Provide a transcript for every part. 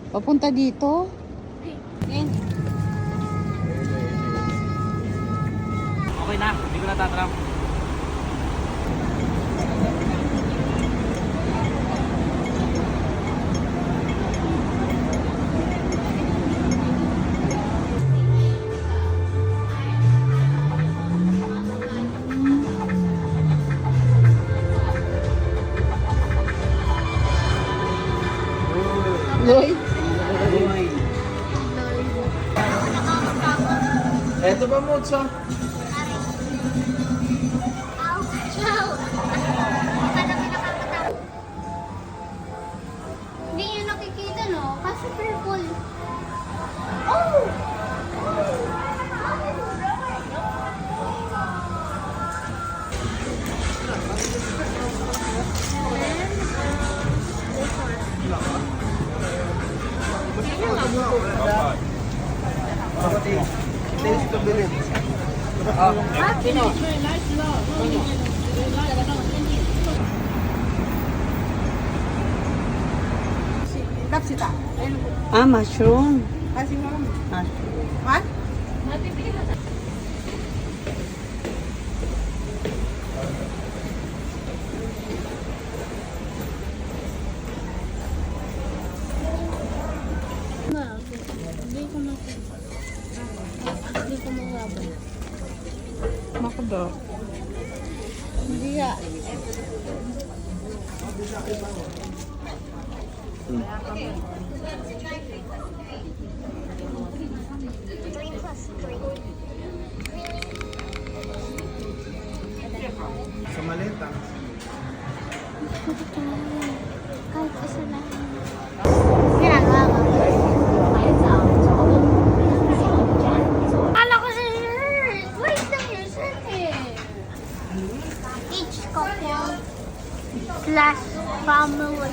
Papunta dito. Yan. Okay na, hindi ko na tatrap. Lloyd. Eto ba, Mutsa? Hindi nyo nakikita, no? Kasi purple. Oh! Taste to believe. Ah, mushroom. Hindi ko magabay. Makado. Hindi ya. Sa maleta. Kahit isa lang. Ginagawa ko. Akala ko sa shirt! Wait lang yung shirt eh! Each couple slash family.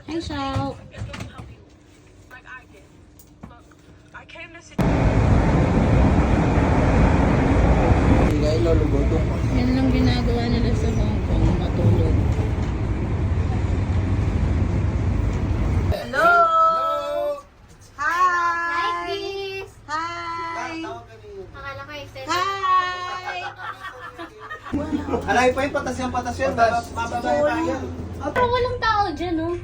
Hi, Shao. Hindi nga ilulugoto. Yan lang ginagawa nila sa Hong Kong, matulog. Hello! Like Hi! this! Hi! Akala ko excited. Hi! Alay pa yung patas yan. Mababaya pa yan. Pero walang tao dyan, no?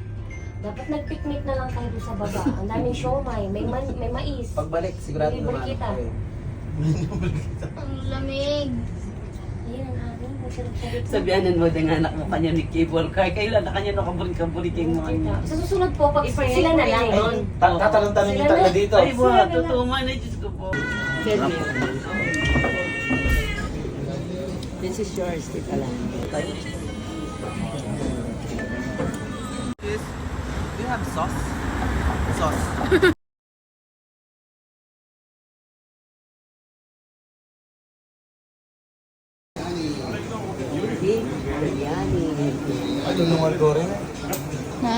Dapat nag-picnic na lang tayo doon sa baba. Ang daming siomay, may mais. Pagbalik, sigurado Libre naman. kita. Ang lamig. Ayun, ang hangin. Masarap-sarap. Sabihanan mo din anak mo kanya ni cable car. Kailan na kanya nakabulik-kabuliking mo kanya. Sa susunod po, pag sila na lang yun. Tatanong-tanong yung talaga dito. Ay, buha. Totoo man. Ay, Diyos ko po. This is yours, tita lang. Do you have sauce? Sauce. Ano nung goreng? Ha?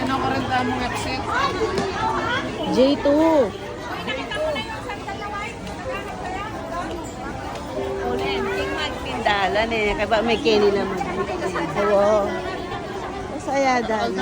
Ano ka rin mong exit? J2. Pindalan eh. Kaya ba may Kenny naman. Oo. Masaya dahil.